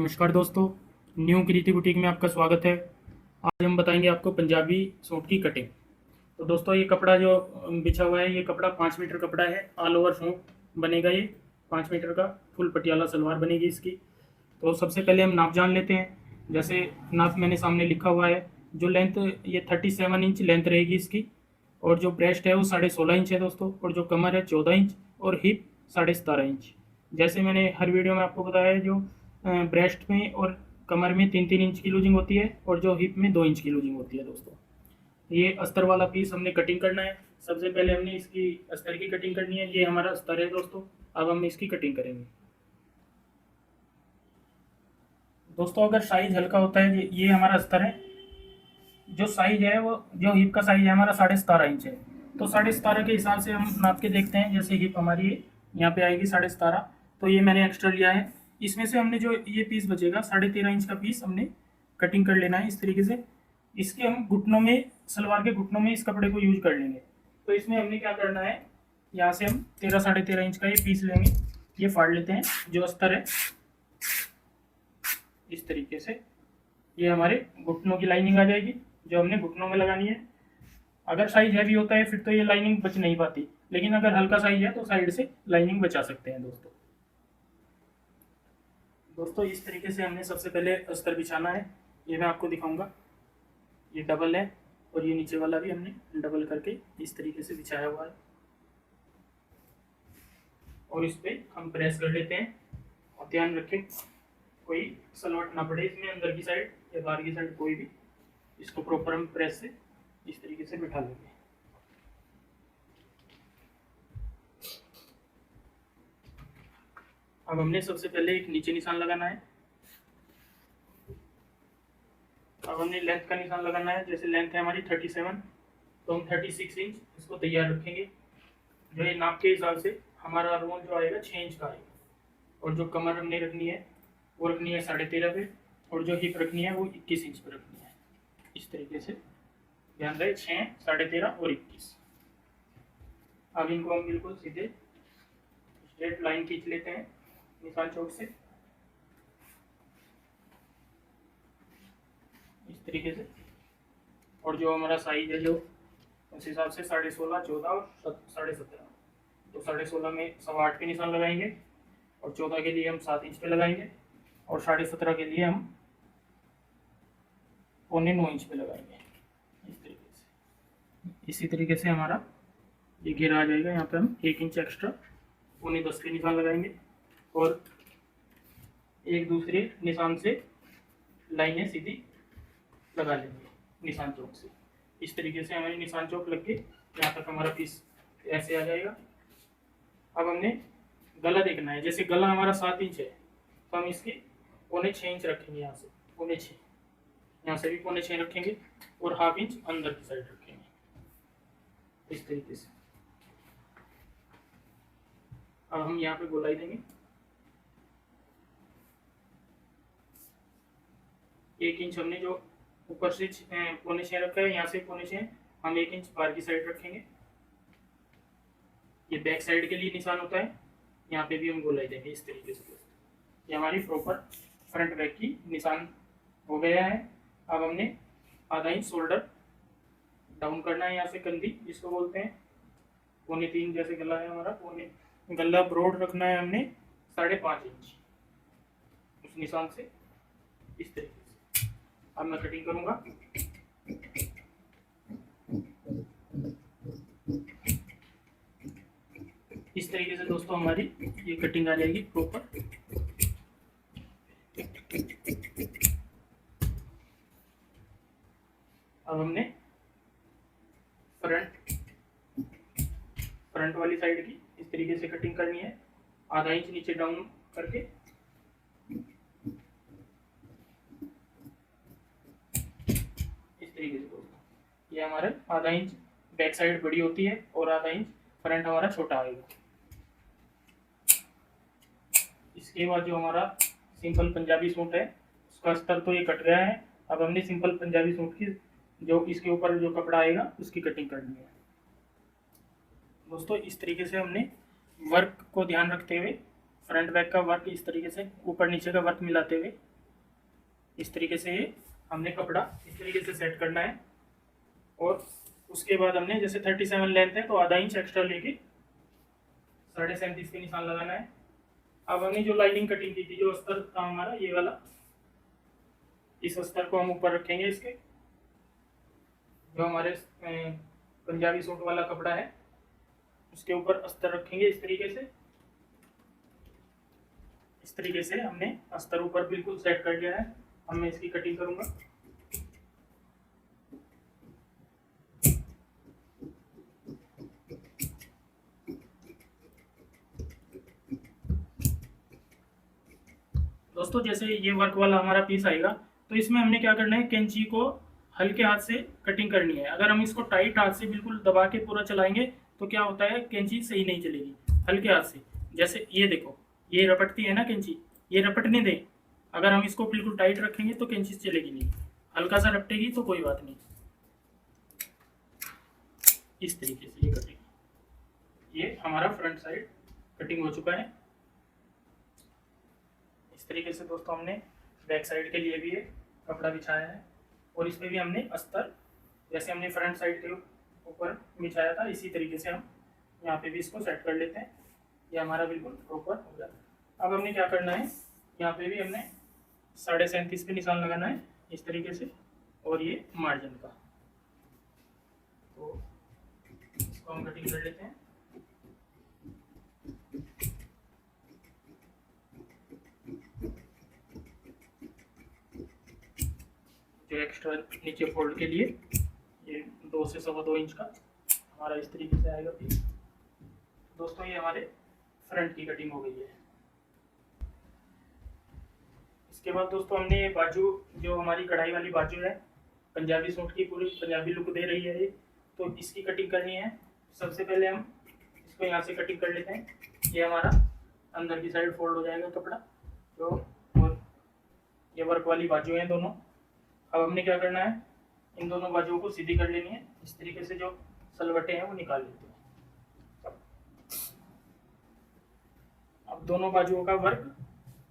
नमस्कार दोस्तों, न्यू कृति बुटीक में आपका स्वागत है। आज हम बताएंगे आपको पंजाबी सूट की कटिंग। तो दोस्तों ये कपड़ा जो बिछा हुआ है, ये कपड़ा 5 मीटर कपड़ा है। ऑल ओवर सूट बनेगा ये 5 मीटर का। फुल पटियाला सलवार बनेगी इसकी। तो सबसे पहले हम नाप जान लेते हैं। जैसे नाप मैंने सामने लिखा हुआ है। जो लेंथ ये 37 इंच लेंथ रहेगी इसकी। और जो ब्रेस्ट है वो 16.5 इंच है दोस्तों। और जो कमर है 14 इंच और हिप 17.5 इंच। जैसे मैंने हर वीडियो में आपको बताया है, जो ब्रेस्ट में और कमर में 3-3 इंच की लूजिंग होती है और जो हिप में 2 इंच की लूजिंग होती है दोस्तों। ये अस्तर वाला पीस हमने कटिंग करना है। सबसे पहले हमने इसकी अस्तर की कटिंग करनी है। ये हमारा अस्तर है दोस्तों। अब हम इसकी कटिंग करेंगे दोस्तों। अगर साइज हल्का होता है, ये हमारा अस्तर है। जो साइज है वो, जो हिप का साइज है हमारा 17.5 इंच है। तो 17.5 के हिसाब से हम नाप के देखते हैं। जैसे हिप हमारी यहाँ पे आएगी 17.5, तो ये मैंने एक्स्ट्रा लिया है। इसमें से हमने जो ये पीस बचेगा 13.5 इंच का पीस हमने कटिंग कर लेना है इस तरीके से। इसके हम घुटनों में, सलवार के घुटनों में इस कपड़े को यूज कर लेंगे। तो इसमें हमने क्या करना है, यहाँ से हम 13-13.5 इंच का ये पीस लेंगे। ये फाड़ लेते हैं जो अस्तर है इस तरीके से। ये हमारे घुटनों की लाइनिंग आ जाएगी जो हमने घुटनों में लगानी है। अगर साइज हैवी होता है फिर तो ये लाइनिंग बच नहीं पाती, लेकिन अगर हल्का साइज है तो साइड से लाइनिंग बचा सकते हैं दोस्तों इस तरीके से हमने सबसे पहले अस्तर बिछाना है। ये मैं आपको दिखाऊंगा। ये डबल है और ये नीचे वाला भी हमने डबल करके इस तरीके से बिछाया हुआ है। और इस पे हम प्रेस कर लेते हैं। और ध्यान रखें कोई सलवट ना पड़े इसमें, अंदर की साइड या बाहर की साइड कोई भी। इसको प्रॉपर हम प्रेस से इस तरीके से बिठा लेंगे। अब हमने सबसे पहले एक नीचे निशान लगाना है। अब हमने लेंथ का निशान लगाना है। जैसे लेंथ है हमारी 37, तो हम 36 इंच इसको तैयार रखेंगे। जो ये नाप के हिसाब से हमारा रोल जो आएगा 6 इंच का आएगा। और जो कमर हमने रखनी है वो रखनी है 13.5 पे। और जो हिप रखनी है वो 21 इंच पर रखनी है। इस तरीके से ध्यान रहे, 6, 13.5 और 21। अब इनको हम बिल्कुल सीधे स्ट्रेट लाइन खींच लेते हैं निशान चौक से इस तरीके से। और जो हमारा साइज है जो उस हिसाब से 16.5, 14 और 17.5, तो 16.5 में 8.25 पे निशान लगाएंगे। और 14 के लिए हम 7 इंच पे लगाएंगे। और 17.5 के लिए हम 8.25 इंच पे लगाएंगे इस तरीके से। इसी तरीके से हमारा ये घेरा आ जाएगा। यहाँ पे हम 1 इंच एक्स्ट्रा 9.10 पे निशान लगाएंगे। और एक दूसरे निशान से लाइनें सीधी लगा लेंगे निशान चौक से। इस तरीके से हमारी निशान चौक लग के यहाँ तक हमारा पीस ऐसे आ जाएगा। अब हमने गला देखना है। जैसे गला हमारा 7 इंच है, तो हम इसके 6.25 इंच रखेंगे। यहाँ से 6.25, यहाँ से भी 6.25 रखेंगे। और ½ इंच अंदर की साइड रखेंगे इस तरीके से। अब हम यहाँ पे गोलाई देंगे। 1 इंच हमने जो ऊपर से 6.25 रखा है, यहाँ से 6.25 हम 1 इंच बाहर की साइड रखेंगे। ये बैक साइड के लिए निशान होता है। यहाँ पे भी हम गोलाई देंगे इस तरीके से। ये हमारी प्रॉपर फ्रंट बैक की निशान हो गया है। अब हमने ½ इंच शोल्डर डाउन करना है। यहाँ से कंधी जिसको बोलते हैं 3.25 जैसे गला है हमारा। गला ब्रॉड रखना है हमने 5.5 इंच उस निशान से इस तरीके से। अब मैं कटिंग करूंगा। इस तरीके से दोस्तों हमारी ये कटिंग आ जाएगी प्रॉपर। अब हमने फ्रंट वाली साइड की इस तरीके से कटिंग करनी है। ½ इंच नीचे डाउन करके इस तरीके से दोस्तों। ये हमारा ½ इंच बैक साइड बड़ी होती है और ½ इंच फ्रंट हमारा छोटा आएगा। इसके बाद जो हमारा सिंपल पंजाबी सूट है उसका अस्तर तो ये कट गया है। अब हमने सिंपल पंजाबी सूट की जो इसके ऊपर जो कपड़ा आएगा उसकी कटिंग करनी है दोस्तों। इस तरीके से हमने वर्क को ध्यान रखते हुए, फ्रंट बैक का वर्क इस तरीके से ऊपर नीचे का वर्क मिलाते हुए इस तरीके से ये हमने कपड़ा इस तरीके से सेट करना है। और उसके बाद हमने जैसे 37 लेंथ है तो आधा इंच एक्स्ट्रा लेके 37.5 पे निशान लगाना है। अब हमने जो लाइनिंग कटिंग की थी, जो अस्तर था हमारा ये वाला, इस अस्तर को हम ऊपर रखेंगे। इसके जो हमारे पंजाबी सूट वाला कपड़ा है उसके ऊपर अस्तर रखेंगे इस तरीके से। इस तरीके से हमने अस्तर ऊपर बिल्कुल सेट कर लिया है। अब मैं इसकी कटिंग करूंगा। दोस्तों जैसे ये वर्क वाला हमारा पीस आएगा तो इसमें हमने क्या करना है, कैंची को हल्के हाथ से कटिंग करनी है। अगर हम इसको टाइट हाथ से बिल्कुल दबा के पूरा चलाएंगे तो क्या होता है, कैंची सही नहीं चलेगी। हल्के हाथ से, जैसे ये देखो ये रपटती है ना कैंची, ये रपटने दें। अगर हम इसको बिल्कुल टाइट रखेंगे तो कैंची चलेगी नहीं, हल्का सा रपटेगी तो कोई बात नहीं। इस तरीके से ये कटिंग, ये हमारा फ्रंट साइड कटिंग हो चुका है। इस तरीके से दोस्तों हमने बैक साइड के लिए भी ये कपड़ा बिछाया है और इस पे भी हमने अस्तर जैसे हमने फ्रंट साइड के ऊपर बिछाया था इसी तरीके से हम यहाँ पे भी इसको सेट कर लेते हैं। ये हमारा बिल्कुल प्रॉपर हो जाता है। अब हमने क्या करना है, यहाँ पे भी हमने 37.5 पे निशान लगाना है इस तरीके से, और ये मार्जिन का, तो इसको हम कटिंग कर लेते हैं। जो एक्स्ट्रा नीचे फोल्ड के लिए ये 2 से 2.25 इंच का हमारा इस तरीके से आएगा पीस। दोस्तों ये हमारे फ्रंट की कटिंग हो गई है। इसके बाद दोस्तों हमने ये बाजू, जो हमारी कढ़ाई वाली बाजू है, पंजाबी सूट की पूरी पंजाबी लुक दे रही है ये, तो इसकी कटिंग करनी है। सबसे पहले हम इसको यहाँ से कटिंग कर लेते हैं। ये हमारा अंदर की साइड फोल्ड हो जाएगा कपड़ा जो, और ये वर्क वाली बाजू है दोनों। अब हमने क्या करना है, इन दोनों बाजुओं को सीधी कर लेनी है। इस तरीके से जो सलवटें हैं वो निकाल लेते हैं। अब दोनों बाजुओं का वर्क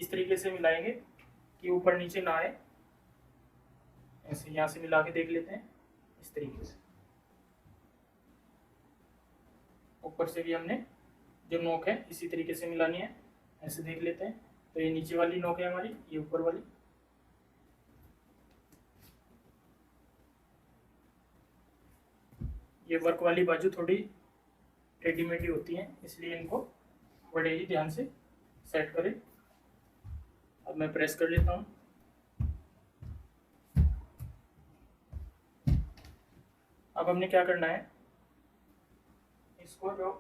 इस तरीके से मिलाएंगे कि ऊपर नीचे ना आए। ऐसे यहाँ से मिला के देख लेते हैं इस तरीके से। ऊपर से भी हमने जो नोक है इसी तरीके से मिलानी है, ऐसे देख लेते हैं। तो ये नीचे वाली नोक है हमारी, ये ऊपर वाली। ये वर्क वाली बाजू थोड़ी टेढ़ी मेढ़ी होती हैं, इसलिए इनको बड़े ही ध्यान से सेट करें। अब मैं प्रेस कर लेता हूँ। अब हमने क्या करना है, इसको जो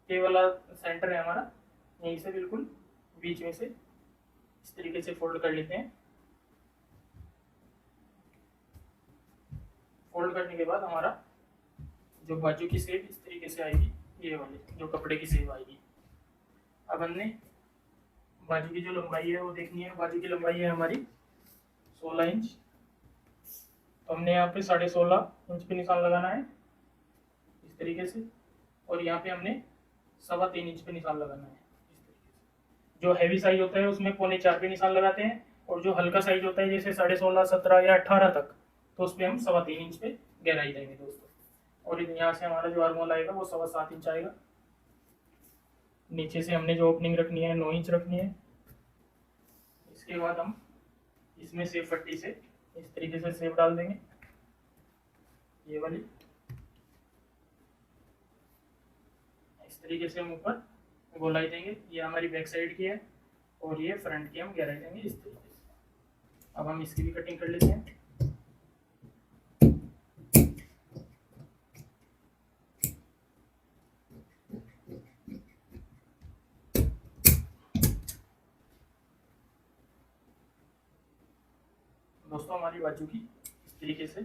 ये वाला सेंटर है हमारा, यहीं से बिल्कुल बीच में से इस तरीके से फोल्ड कर लेते हैं। फोल्ड करने के बाद हमारा जो बाजू की शेप इस तरीके से आएगी, ये वाली जो कपड़े की शेप आएगी। अब हमने बाजू की जो लंबाई है वो देखनी है। बाजू की लंबाई है हमारी 16 इंच, तो हमने यहाँ पे 16.5 इंच पे निशान लगाना है इस तरीके से, और यहाँ पे हमने 3.25 इंच पे निशान लगाना है इस तरीके से। जो हैवी साइज होता है उसमें 3.25 पे निशान लगाते हैं, और जो हल्का साइज होता है जैसे 16.5, 17 या 18 तक, तो उस पर हम 3.25 इंच पे गहराई देंगे दोस्तों। और यहाँ से हमारा जो आर्मोल आएगा वो 7.25 इंच आएगा। नीचे से हमने जो ओपनिंग रखनी है 9 इंच रखनी है। इसके बाद हम इसमें सेफ पट्टी से इस तरीके से सेफ डाल देंगे, ये वाली। इस तरीके से हम ऊपर गोलाई देंगे। ये हमारी बैक साइड की है और ये फ्रंट की हम गहराई देंगे इस तरीके से। अब हम इसकी भी कटिंग कर लेते हैं। दोस्तों हमारी बाजू की इस तरीके से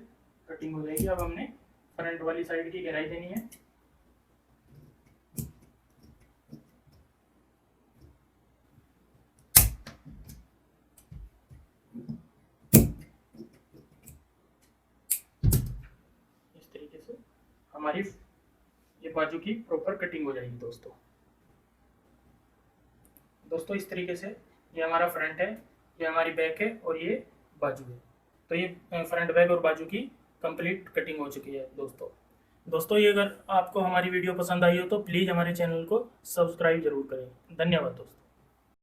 कटिंग हो जाएगी। अब हमने फ्रंट वाली साइड की गहराई देनी है। इस तरीके से हमारी ये बाजू की प्रॉपर कटिंग हो जाएगी दोस्तों। दोस्तों इस तरीके से ये हमारा फ्रंट है, ये हमारी बैक है, और ये बाजू है। तो ये फ्रंट बैक और बाजू की कंप्लीट कटिंग हो चुकी है दोस्तों ये अगर आपको हमारी वीडियो पसंद आई हो तो प्लीज़ हमारे चैनल को सब्सक्राइब जरूर करें। धन्यवाद दोस्तों।